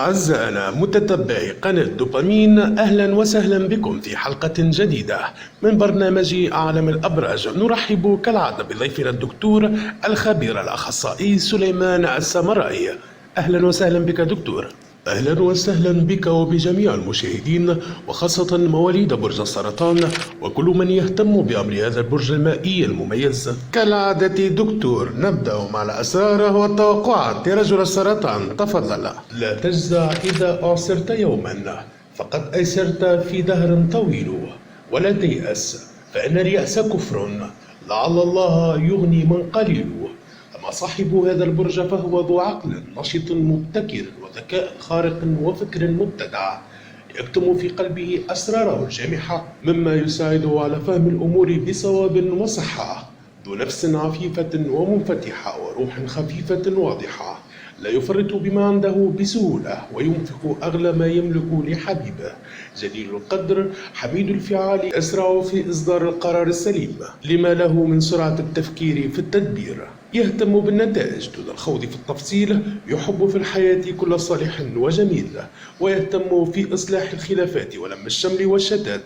أعزائنا متتبعي قناة دوبامين، أهلا وسهلا بكم في حلقة جديدة من برنامج أعلم الأبراج. نرحب كالعادة بضيفنا الدكتور الخبير الأخصائي سليمان السمرائي. أهلا وسهلا بك دكتور. أهلا وسهلا بك وبجميع المشاهدين، وخاصة مواليد برج السرطان وكل من يهتم بأمر هذا البرج المائي المميز. كالعادة دكتور، نبدأ مع الأسرار والتوقعات لرجل السرطان. تفضل. لا تجزع إذا أعسرت يوما، فقد أيسرت في دهر طويل، ولا تيأس فإن اليأس كفر، لعل الله يغني من قليل. أما صاحب هذا البرج فهو ذو عقل نشط مبتكر وذكاء خارق وفكر مبتدع، يكتم في قلبه أسراره الجامحة مما يساعده على فهم الأمور بصواب وصحة، ذو نفس عفيفة ومنفتحة وروح خفيفة واضحة، لا يفرط بما عنده بسهولة وينفق أغلى ما يملك لحبيبه، جليل القدر، حميد الفعال، أسرع في إصدار القرار السليم لما له من سرعة التفكير في التدبير، يهتم بالنتائج دون الخوض في التفصيل، يحب في الحياة كل صالح وجميل، ويهتم في إصلاح الخلافات ولم الشمل والشتات،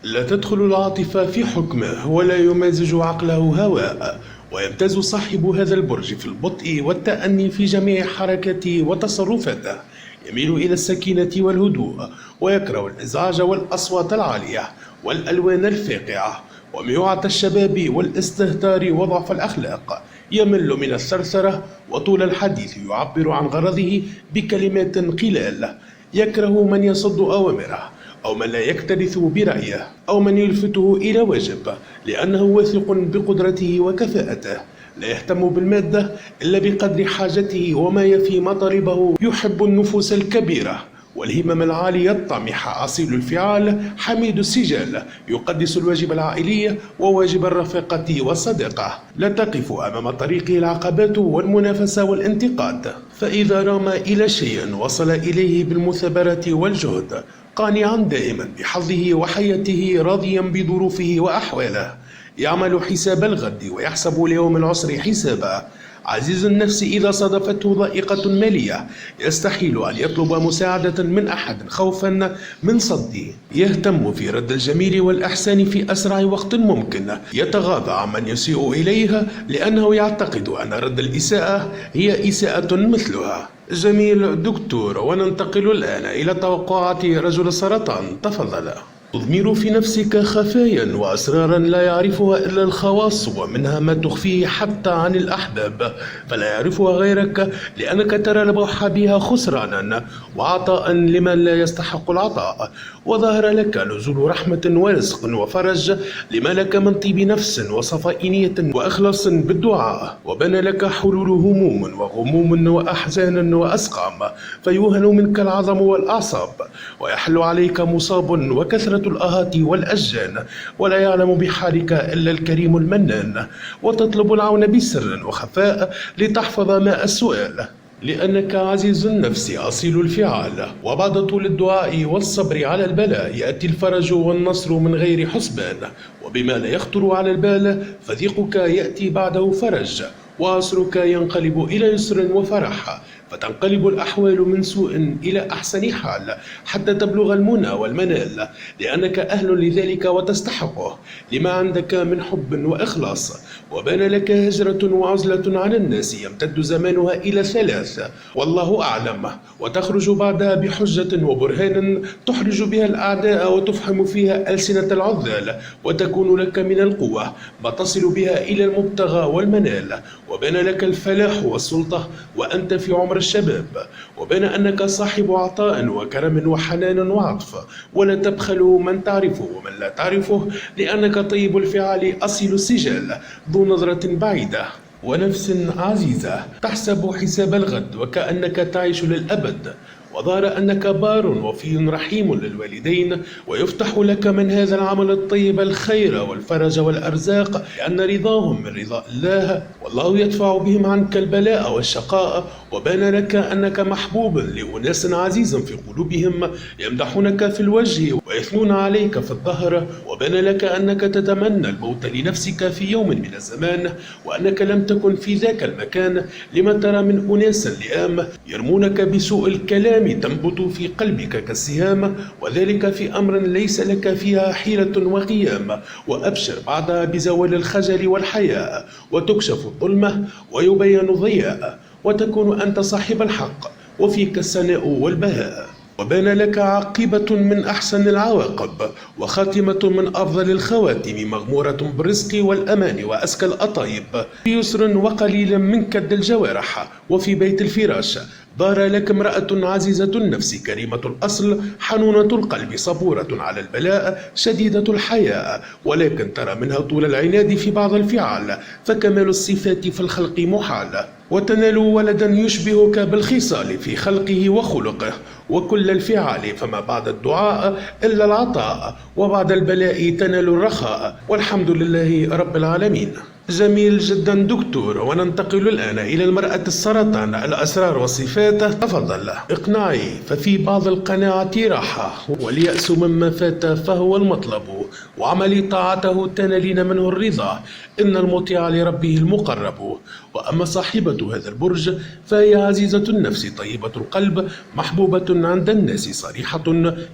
لا تدخل العاطفة في حكمه ولا يمازج عقله هواء. ويمتاز صاحب هذا البرج في البطء والتأني في جميع حركاته وتصرفاته، يميل إلى السكينة والهدوء، ويكره الإزعاج والأصوات العالية والألوان الفاقعة، وميوعة الشباب والاستهتار وضعف الأخلاق، يمل من الثرثرة وطول الحديث، يعبر عن غرضه بكلمات قلال، يكره من يصد أوامره أو من لا يكترث برأيه أو من يلفته إلى واجب، لأنه واثق بقدرته وكفاءته، لا يهتم بالمادة إلا بقدر حاجته وما يفي مطالبه، يحب النفوس الكبيرة والهمم العالية الطامحة، أصيل الفعال، حميد السجال، يقدس الواجب العائلي وواجب الرفاقة والصداقة، لا تقف أمام طريقه العقبات والمنافسة والانتقاد، فإذا رام إلى شيء وصل إليه بالمثابرة والجهد، قانعا دائما بحظه وحياته، راضيا بظروفه وأحواله، يعمل حساب الغد ويحسب ليوم العسر حسابا، عزيز النفس إذا صادفته ضائقة مالية، يستحيل أن يطلب مساعدة من أحد خوفا من صده، يهتم في رد الجميل والإحسان في أسرع وقت ممكن، يتغاضى عمن يسيء إليه لأنه يعتقد أن رد الإساءة هي إساءة مثلها. جميل دكتور، وننتقل الآن إلى توقعات رجل السرطان. تفضل. تضمر في نفسك خفايا وأسرارا لا يعرفها إلا الخواص، ومنها ما تخفيه حتى عن الأحباب فلا يعرفها غيرك، لأنك ترى البوح بها خسرانا وعطاء لمن لا يستحق العطاء، وظهر لك نزول رحمة ورزق وفرج لما لك من طيب نفس وصفاء نية وإخلاص بالدعاء، وبنى لك حلول هموم وغموم وأحزان وأسقام، فيوهن منك العظم والأعصاب، ويحل عليك مصاب وكثرة الآهات والأشجان، ولا يعلم بحالك إلا الكريم المنان، وتطلب العون بسر وخفاء لتحفظ ماء السؤال، لأنك عزيز النفس أصيل الفعال، وبعد طول الدعاء والصبر على البلاء يأتي الفرج والنصر من غير حسبان، وبما لا يخطر على البال فضيقك يأتي بعده فرج، وعسرك ينقلب إلى يسر وفرح، فتنقلب الأحوال من سوء إلى أحسن حال حتى تبلغ المنى والمنال، لأنك أهل لذلك وتستحقه، لما عندك من حب وإخلاص، وبان لك هجرة وعزلة عن الناس يمتد زمانها إلى 3 والله أعلم، وتخرج بعدها بحجة وبرهان تحرج بها الأعداء وتفحم فيها ألسنة العذال، وتكون لك من القوة ما تصل بها إلى المبتغى والمنال، وبان لك الفلاح والسلطة وأنت في عمر الشباب، وبين أنك صاحب عطاء وكرم وحنان وعطف، ولا تبخل من تعرفه ومن لا تعرفه، لأنك طيب الفعال أصيل السجال، ذو نظرة بعيدة ونفس عزيزة، تحسب حساب الغد وكأنك تعيش للأبد، وظهر أنك بار وفي رحيم للوالدين، ويفتح لك من هذا العمل الطيب الخير والفرج والأرزاق، لأن رضاهم من رضا الله، والله يدفع بهم عنك البلاء والشقاء، وبان لك أنك محبوب لأناس عزيز في قلوبهم، يمدحونك في الوجه ويثنون عليك في الظهر، وبان لك أنك تتمنى الموت لنفسك في يوم من الزمان، وأنك لم تكن في ذاك المكان، لما ترى من أناس لئام يرمونك بسوء الكلام الأحلام تنبت في قلبك كالسهام، وذلك في أمر ليس لك فيها حيلة وقيام. وأبشر بعدها بزوال الخجل والحياء، وتكشف الظلمة ويبين الضياء، وتكون أنت صاحب الحق وفيك السناء والبهاء. وبان لك عاقبة من أحسن العواقب، وخاتمة من أفضل الخواتم، مغمورة بالرزق والأمان وأزكى الأطايب، في يسر وقليل من كد الجوارح. وفي بيت الفراش ظهر لك امرأة عزيزة النفس كريمة الأصل، حنونة القلب، صبورة على البلاء، شديدة الحياء، ولكن ترى منها طول العناد في بعض الفعال، فكمال الصفات في الخلق محال. وتنال ولدا يشبهك بالخصال في خلقه وخلقه، وكل الفعال، فما بعد الدعاء إلا العطاء، وبعد البلاء تنال الرخاء، والحمد لله رب العالمين. جميل جدا دكتور. وننتقل الآن إلى المرأة السرطان، الأسرار والصفات. تفضل اقنعي، ففي بعض القناعة راحة، واليأس مما فات فهو المطلب، وعملي طاعته تنالين منه الرضا، إن المطيع لربه المقرب. وأما صاحبة هذا البرج فهي عزيزة النفس، طيبة القلب، محبوبة عند الناس، صريحة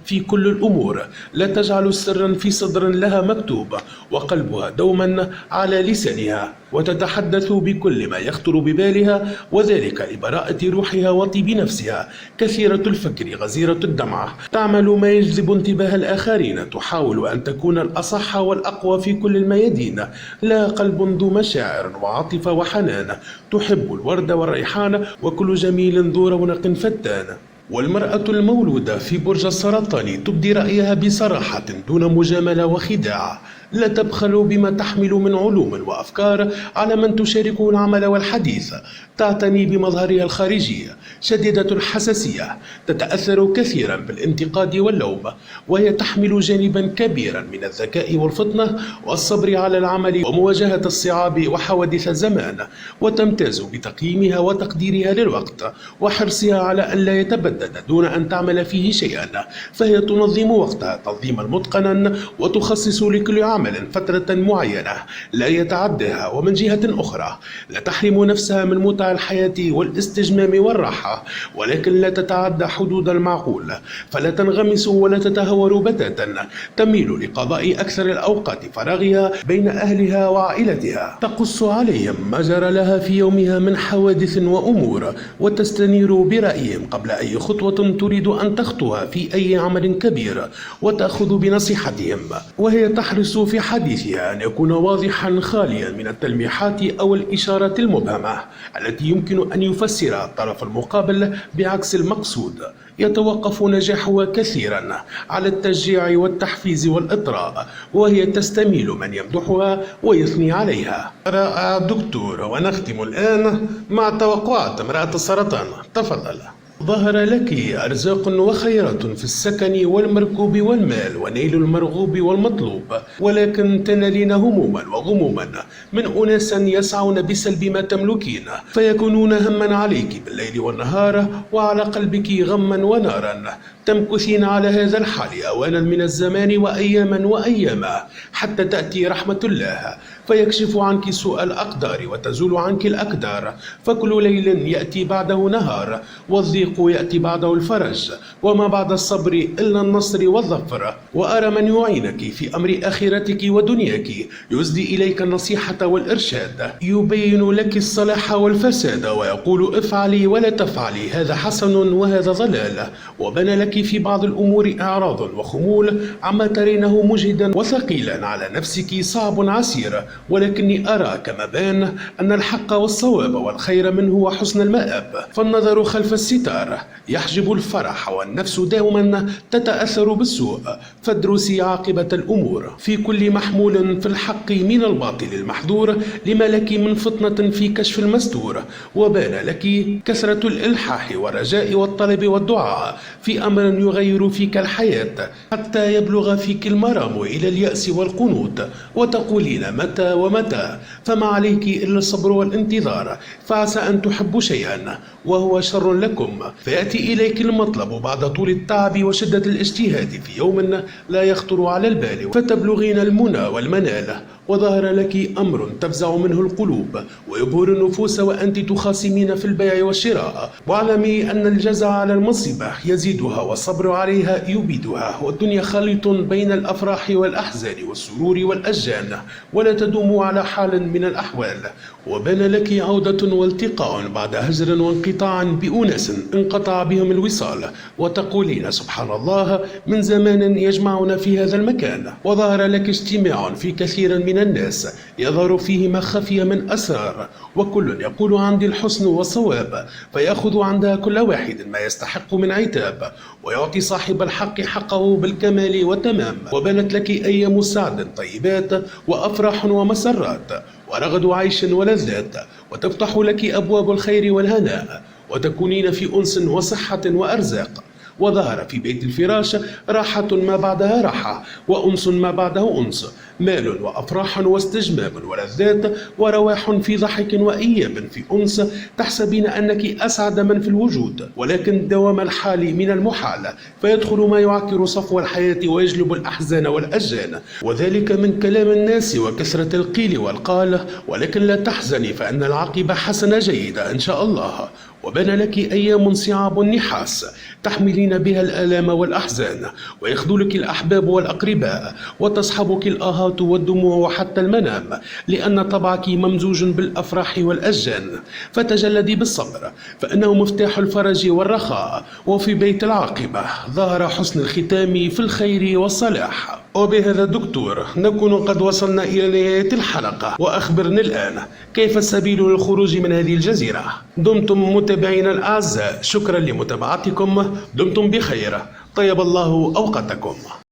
في كل الأمور، لا تجعل سرا في صدر لها مكتوب، وقلبها دوما على لسانها، وتتحدث بكل ما يخطر ببالها، وذلك لبراءة روحها وطيب نفسها، كثيرة الفكر، غزيرة الدمعة، تعمل ما يجذب انتباه الآخرين، تحاول أن تكون الأصح والأقوى في كل الميادين، لا قلب ذو مشاعر وعاطفة وحنان، تحب الورد والريحان، وكل جميل ذو رونق فتان. والمرأة المولودة في برج السرطان تبدي رأيها بصراحة دون مجاملة وخداع، لا تبخل بما تحمل من علوم وأفكار على من تشاركه العمل والحديث، تعتني بمظهرها الخارجي، شديدة الحساسية، تتأثر كثيرا بالانتقاد واللوم، وهي تحمل جانبا كبيرا من الذكاء والفطنة والصبر على العمل ومواجهة الصعاب وحوادث الزمان، وتمتاز بتقييمها وتقديرها للوقت، وحرصها على أن لا يتبدد دون أن تعمل فيه شيئا، فهي تنظم وقتها تنظيما متقنا، وتخصص لكل عمل فترة معينة لا يتعدها. ومن جهة أخرى لا تحرم نفسها من متع الحياة والاستجمام والراحة، ولكن لا تتعدى حدود المعقول، فلا تنغمس ولا تتهور بتاتا، تميل لقضاء أكثر الأوقات فراغها بين أهلها وعائلتها، تقص عليهم ما جرى لها في يومها من حوادث وأمور، وتستنير برأيهم قبل أي خطوة تريد أن تخطوها في أي عمل كبير، وتأخذ بنصيحتهم، وهي تحرص في حديثها أن يكون واضحا خاليا من التلميحات أو الإشارات المبهمة التي يمكن أن يفسرها الطرف المقابل بعكس المقصود. يتوقف نجاحها كثيرا على التشجيع والتحفيز والإطراء، وهي تستميل من يمدحها ويثني عليها. رائع دكتور. ونختم الآن مع توقعات امرأة السرطان. تفضل. ظهر لك أرزاق وخيرات في السكن والمركوب والمال ونيل المرغوب والمطلوب، ولكن تنالين هموما وغموما من أناس يسعون بسلب ما تملكين، فيكونون هما عليك بالليل والنهار، وعلى قلبك غما ونارا، تمكثين على هذا الحال أوانا من الزمان وأياما وأياما، حتى تأتي رحمة الله فيكشف عنك سوء الأقدار وتزول عنك الأكدار، فكل ليل يأتي بعده نهار، والضيق يأتي بعده الفرج، وما بعد الصبر إلا النصر والظفر. وأرى من يعينك في أمر آخرتك ودنياك، يسدي إليك النصيحة والإرشاد، يبين لك الصلاح والفساد، ويقول افعلي ولا تفعلي، هذا حسن وهذا ضلال. وبنى لك في بعض الأمور إعراض وخمول عما ترينه مجهدا وثقيلا على نفسك، صعب عسير، ولكني أرى كما بان أن الحق والصواب والخير منه وحسن المآب، فالنظر خلف الستار يحجب الفرح، والنفس دوما تتأثر بالسوء، فادرسي عاقبة الأمور في كل محمول في الحق من الباطل المحذور، لما لك من فطنة في كشف المستور، وبان لك كثرة الإلحاح والرجاء والطلب والدعاء في أمر يغير فيك الحياة، حتى يبلغ فيك المرام إلى اليأس والقنوط، وتقولين متى ومتى، فما عليك إلا الصبر والانتظار، فعسى أن تحبوا شيئا وهو شر لكم، فيأتي إليك المطلب بعد طول التعب وشدة الاجتهاد في يوم لا يخطر على البال، فتبلغين المنى والمنال، وظهر لك أمر تفزع منه القلوب ويبهر النفوس وأنت تخاصمين في البيع والشراء. واعلمي أن الجزع على المصيبة يزيدها والصبر عليها يبيدها، والدنيا خليط بين الأفراح والأحزان والسرور والأشجان، ولا تدوم على حال من الأحوال. وبان لك عودة والتقاء بعد هجر وانقطاع بأناس انقطع بهم الوصال، وتقولين سبحان الله من زمان يجمعنا في هذا المكان. وظهر لك اجتماع في كثير من الناس يظهر فيه ما خفي من أسرار، وكل يقول عندي الحسن والصواب، فيأخذ عندها كل واحد ما يستحق من عتاب، ويعطي صاحب الحق حقه بالكمال والتمام. وبنت لك أيام سعد طيبات وأفراح ومسرات ورغد عيش ولذات، وتفتح لك أبواب الخير والهناء، وتكونين في أنس وصحة وأرزاق. وظهر في بيت الفراش راحة ما بعدها راحة، وأنس ما بعده أنس، مال وأفراح واستجمام ولذات، ورواح في ضحك وإياب في أنس، تحسبين أنك أسعد من في الوجود، ولكن دوام الحال من المحال، فيدخل ما يعكر صفو الحياة ويجلب الأحزان والأجان، وذلك من كلام الناس وكثرة القيل والقال. ولكن لا تحزني فإن العاقبة حسنة جيدة إن شاء الله. وبان لك أيام صعاب النحاس تحملين بها الآلام والأحزان، ويخذلك الأحباب والأقرباء، وتصحبك الآهات والدموع وحتى المنام، لأن طبعك ممزوج بالأفراح والأشجان. فتجلدي بالصبر فإنه مفتاح الفرج والرخاء، وفي بيت العاقبة ظهر حسن الختام في الخير والصلاح. وبهذا دكتور نكون قد وصلنا إلى نهاية الحلقة، وأخبرني الآن كيف السبيل للخروج من هذه الجزيرة؟ دمتم متابعينا الأعزاء، شكرا لمتابعتكم، دمتم بخير، طيب الله أوقاتكم.